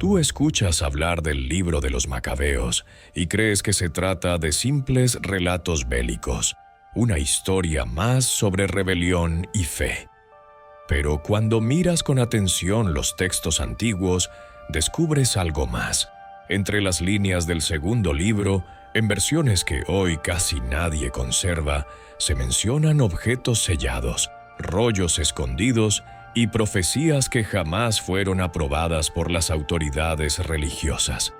Tú escuchas hablar del libro de los Macabeos y crees que se trata de simples relatos bélicos, una historia más sobre rebelión y fe. Pero cuando miras con atención los textos antiguos, descubres algo más. Entre las líneas del segundo libro, en versiones que hoy casi nadie conserva, se mencionan objetos sellados, rollos escondidos y profecías que jamás fueron aprobadas por las autoridades religiosas.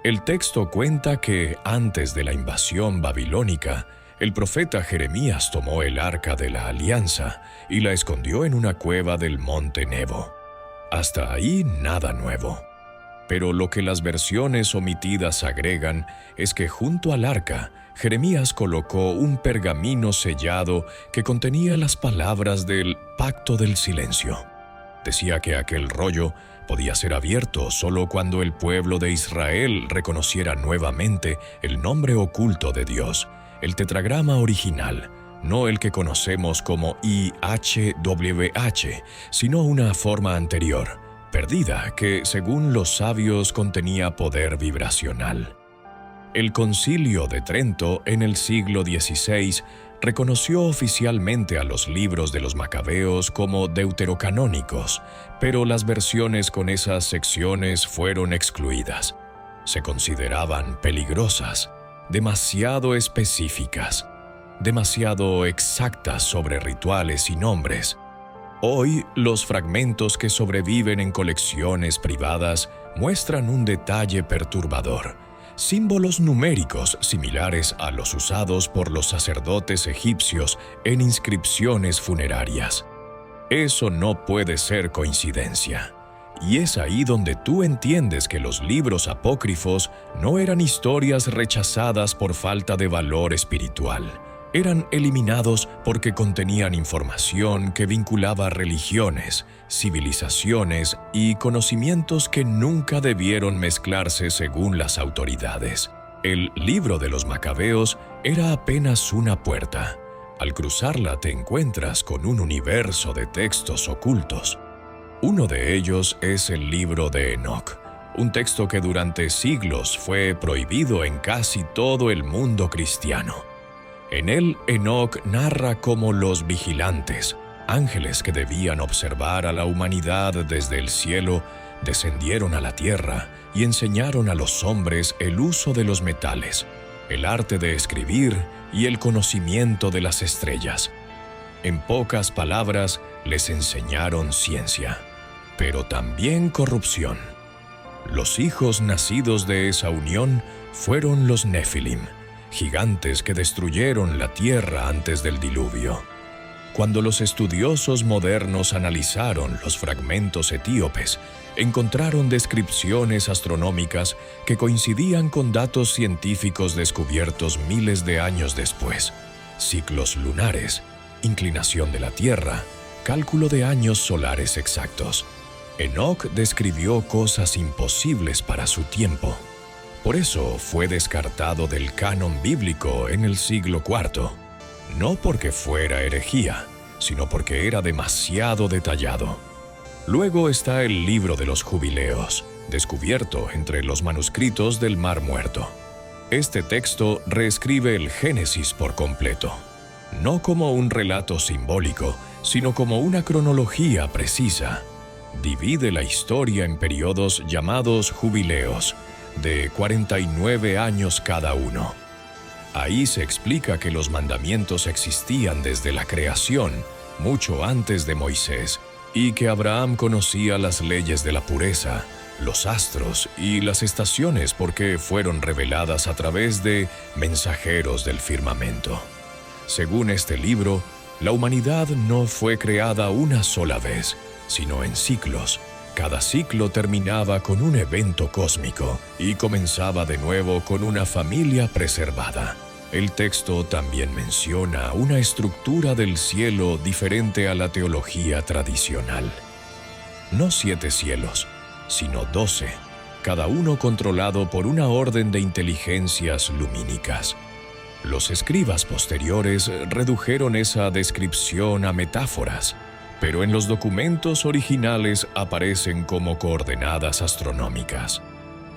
El texto cuenta que, antes de la invasión babilónica, el profeta Jeremías tomó el Arca de la Alianza y la escondió en una cueva del monte Nebo. Hasta ahí nada nuevo. Pero lo que las versiones omitidas agregan es que junto al arca, Jeremías colocó un pergamino sellado que contenía las palabras del Pacto del Silencio. Decía que aquel rollo podía ser abierto solo cuando el pueblo de Israel reconociera nuevamente el nombre oculto de Dios, el tetragrama original, no el que conocemos como IHWH, sino una forma anterior, perdida, que según los sabios contenía poder vibracional. El Concilio de Trento en el siglo XVI reconoció oficialmente a los libros de los Macabeos como deuterocanónicos, pero las versiones con esas secciones fueron excluidas. Se consideraban peligrosas, demasiado específicas, demasiado exactas sobre rituales y nombres. Hoy, los fragmentos que sobreviven en colecciones privadas muestran un detalle perturbador: símbolos numéricos similares a los usados por los sacerdotes egipcios en inscripciones funerarias. Eso no puede ser coincidencia. Y es ahí donde tú entiendes que los libros apócrifos no eran historias rechazadas por falta de valor espiritual. Eran eliminados porque contenían información que vinculaba religiones, civilizaciones y conocimientos que nunca debieron mezclarse según las autoridades. El libro de los Macabeos era apenas una puerta. Al cruzarla te encuentras con un universo de textos ocultos. Uno de ellos es el libro de Enoc, un texto que durante siglos fue prohibido en casi todo el mundo cristiano. En él, Enoc narra cómo los vigilantes, ángeles que debían observar a la humanidad desde el cielo, descendieron a la tierra y enseñaron a los hombres el uso de los metales, el arte de escribir y el conocimiento de las estrellas. En pocas palabras, les enseñaron ciencia, pero también corrupción. Los hijos nacidos de esa unión fueron los Nefilim, gigantes que destruyeron la tierra antes del diluvio. Cuando los estudiosos modernos analizaron los fragmentos etíopes, encontraron descripciones astronómicas que coincidían con datos científicos descubiertos miles de años después: ciclos lunares, inclinación de la Tierra, cálculo de años solares exactos. Enoc describió cosas imposibles para su tiempo. Por eso fue descartado del canon bíblico en el siglo IV, no porque fuera herejía, sino porque era demasiado detallado. Luego está el libro de los Jubileos, descubierto entre los manuscritos del Mar Muerto. Este texto reescribe el Génesis por completo, no como un relato simbólico, sino como una cronología precisa. Divide la historia en periodos llamados jubileos, de 49 años cada uno. Ahí se explica que los mandamientos existían desde la creación, mucho antes de Moisés, y que Abraham conocía las leyes de la pureza, los astros y las estaciones porque fueron reveladas a través de mensajeros del firmamento. Según este libro, la humanidad no fue creada una sola vez, sino en ciclos. Cada ciclo terminaba con un evento cósmico y comenzaba de nuevo con una familia preservada. El texto también menciona una estructura del cielo diferente a la teología tradicional. No 7 cielos, sino 12, cada uno controlado por una orden de inteligencias lumínicas. Los escribas posteriores redujeron esa descripción a metáforas, pero en los documentos originales aparecen como coordenadas astronómicas.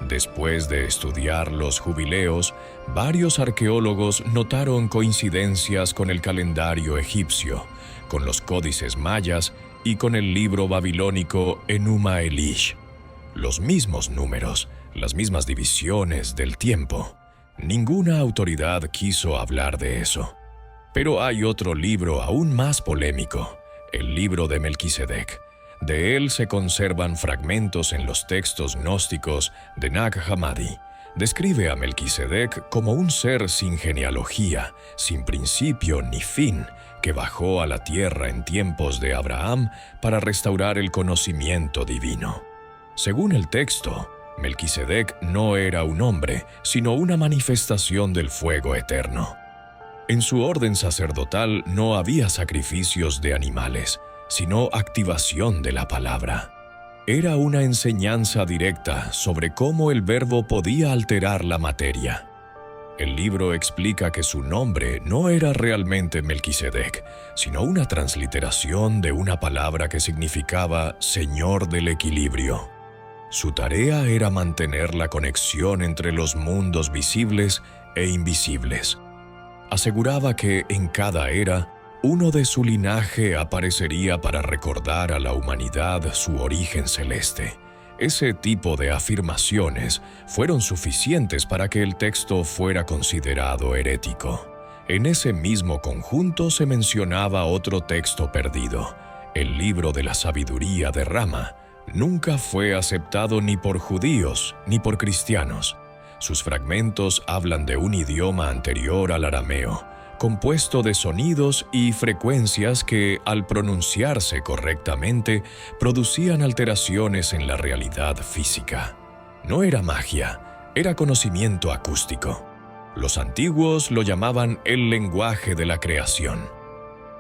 Después de estudiar los jubileos, varios arqueólogos notaron coincidencias con el calendario egipcio, con los códices mayas y con el libro babilónico Enuma Elish. Los mismos números, las mismas divisiones del tiempo. Ninguna autoridad quiso hablar de eso. Pero hay otro libro aún más polémico, el libro de Melquisedec. De él se conservan fragmentos en los textos gnósticos de Nag Hammadi. Describe a Melquisedec como un ser sin genealogía, sin principio ni fin, que bajó a la tierra en tiempos de Abraham para restaurar el conocimiento divino. Según el texto, Melquisedec no era un hombre, sino una manifestación del fuego eterno. En su orden sacerdotal no había sacrificios de animales, sino activación de la palabra. Era una enseñanza directa sobre cómo el verbo podía alterar la materia. El libro explica que su nombre no era realmente Melquisedec, sino una transliteración de una palabra que significaba Señor del Equilibrio. Su tarea era mantener la conexión entre los mundos visibles e invisibles. Aseguraba que en cada era, uno de su linaje aparecería para recordar a la humanidad su origen celeste. Ese tipo de afirmaciones fueron suficientes para que el texto fuera considerado herético. En ese mismo conjunto se mencionaba otro texto perdido, el libro de la sabiduría de Rama. Nunca fue aceptado ni por judíos ni por cristianos. Sus fragmentos hablan de un idioma anterior al arameo, compuesto de sonidos y frecuencias que, al pronunciarse correctamente, producían alteraciones en la realidad física. No era magia, era conocimiento acústico. Los antiguos lo llamaban el lenguaje de la creación.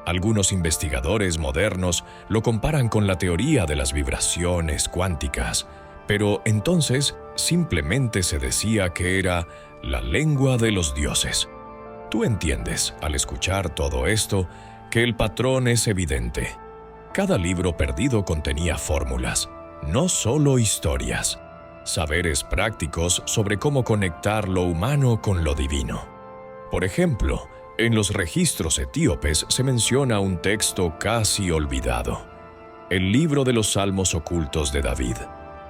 Algunos investigadores modernos lo comparan con la teoría de las vibraciones cuánticas, pero entonces simplemente se decía que era la lengua de los dioses. Tú entiendes, al escuchar todo esto, que el patrón es evidente. Cada libro perdido contenía fórmulas, no solo historias, saberes prácticos sobre cómo conectar lo humano con lo divino. Por ejemplo, en los registros etíopes se menciona un texto casi olvidado, el libro de los Salmos ocultos de David.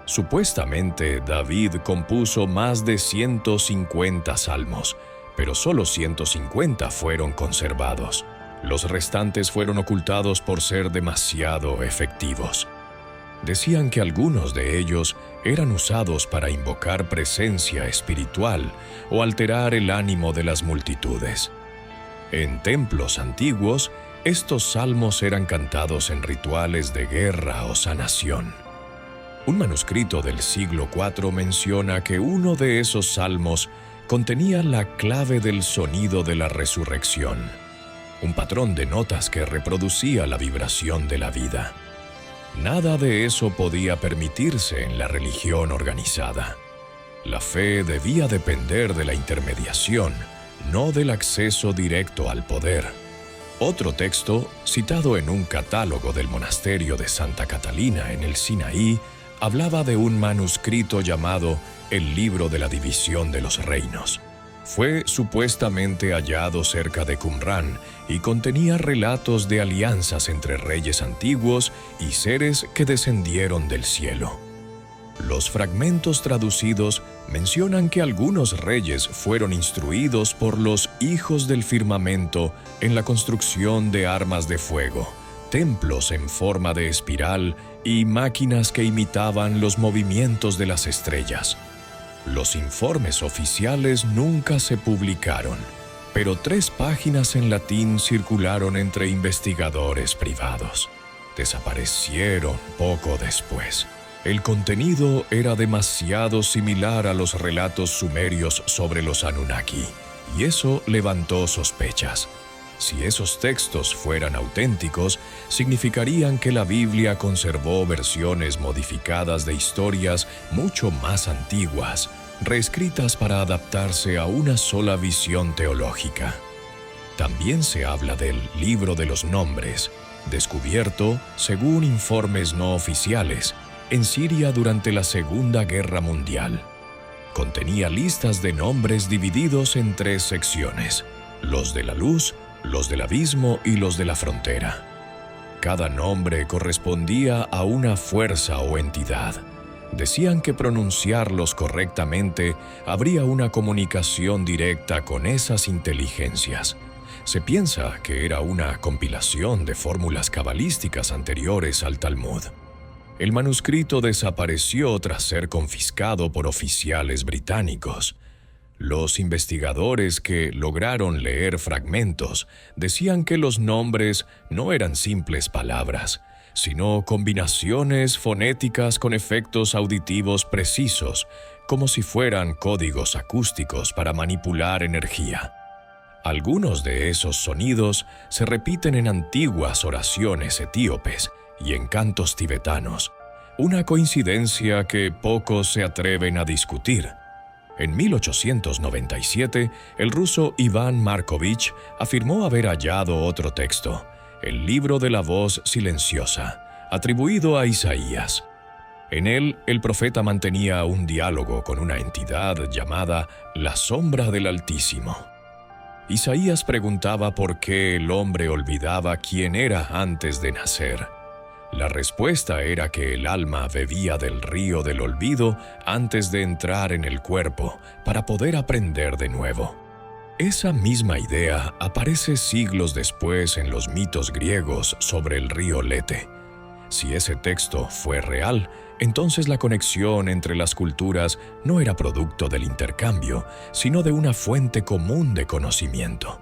Supuestamente, David compuso más de 150 salmos, pero solo 150 fueron conservados. Los restantes fueron ocultados por ser demasiado efectivos. Decían que algunos de ellos eran usados para invocar presencia espiritual o alterar el ánimo de las multitudes. En templos antiguos, estos salmos eran cantados en rituales de guerra o sanación. Un manuscrito del siglo IV menciona que uno de esos salmos contenía la clave del sonido de la resurrección, un patrón de notas que reproducía la vibración de la vida. Nada de eso podía permitirse en la religión organizada. La fe debía depender de la intermediación, no del acceso directo al poder. Otro texto, citado en un catálogo del monasterio de Santa Catalina en el Sinaí, hablaba de un manuscrito llamado el Libro de la División de los Reinos. Fue supuestamente hallado cerca de Qumrán y contenía relatos de alianzas entre reyes antiguos y seres que descendieron del cielo. Los fragmentos traducidos mencionan que algunos reyes fueron instruidos por los hijos del firmamento en la construcción de armas de fuego, templos en forma de espiral y máquinas que imitaban los movimientos de las estrellas. Los informes oficiales nunca se publicaron, pero 3 páginas en latín circularon entre investigadores privados. Desaparecieron poco después. El contenido era demasiado similar a los relatos sumerios sobre los Anunnaki, y eso levantó sospechas. Si esos textos fueran auténticos, significarían que la Biblia conservó versiones modificadas de historias mucho más antiguas, reescritas para adaptarse a una sola visión teológica. También se habla del Libro de los Nombres, descubierto, según informes no oficiales, en Siria durante la Segunda Guerra Mundial. Contenía listas de nombres divididos en 3 secciones: los de la luz, los del abismo y los de la frontera. Cada nombre correspondía a una fuerza o entidad. Decían que pronunciarlos correctamente habría una comunicación directa con esas inteligencias. Se piensa que era una compilación de fórmulas cabalísticas anteriores al Talmud. El manuscrito desapareció tras ser confiscado por oficiales británicos. Los investigadores que lograron leer fragmentos decían que los nombres no eran simples palabras, sino combinaciones fonéticas con efectos auditivos precisos, como si fueran códigos acústicos para manipular energía. Algunos de esos sonidos se repiten en antiguas oraciones etíopes y en cantos tibetanos, una coincidencia que pocos se atreven a discutir. En 1897, el ruso Iván Markovich afirmó haber hallado otro texto, el Libro de la Voz Silenciosa, atribuido a Isaías. En él, el profeta mantenía un diálogo con una entidad llamada la Sombra del Altísimo. Isaías preguntaba por qué el hombre olvidaba quién era antes de nacer. La respuesta era que el alma bebía del río del olvido antes de entrar en el cuerpo para poder aprender de nuevo. Esa misma idea aparece siglos después en los mitos griegos sobre el río Lete. Si ese texto fue real, entonces la conexión entre las culturas no era producto del intercambio, sino de una fuente común de conocimiento.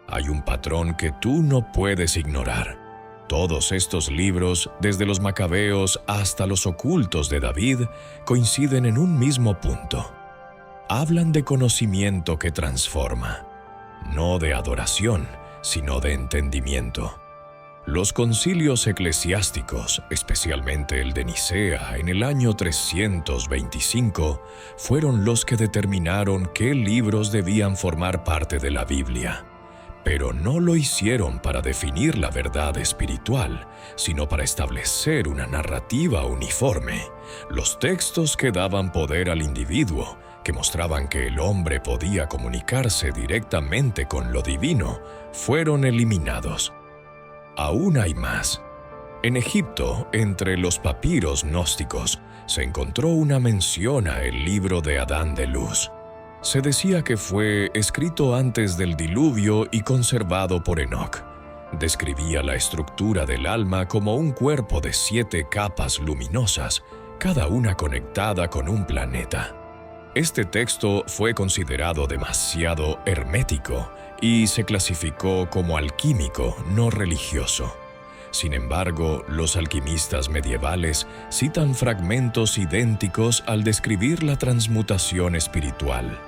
Hay un patrón que tú no puedes ignorar. Todos estos libros, desde los Macabeos hasta los ocultos de David, coinciden en un mismo punto. Hablan de conocimiento que transforma, no de adoración, sino de entendimiento. Los concilios eclesiásticos, especialmente el de Nicea en el año 325, fueron los que determinaron qué libros debían formar parte de la Biblia. Pero no lo hicieron para definir la verdad espiritual, sino para establecer una narrativa uniforme. Los textos que daban poder al individuo, que mostraban que el hombre podía comunicarse directamente con lo divino, fueron eliminados. Aún hay más. En Egipto, entre los papiros gnósticos, se encontró una mención a el libro de Adán de Luz. Se decía que fue escrito antes del diluvio y conservado por Enoc. Describía la estructura del alma como un cuerpo de 7 capas luminosas, cada una conectada con un planeta. Este texto fue considerado demasiado hermético y se clasificó como alquímico, no religioso. Sin embargo, los alquimistas medievales citan fragmentos idénticos al describir la transmutación espiritual.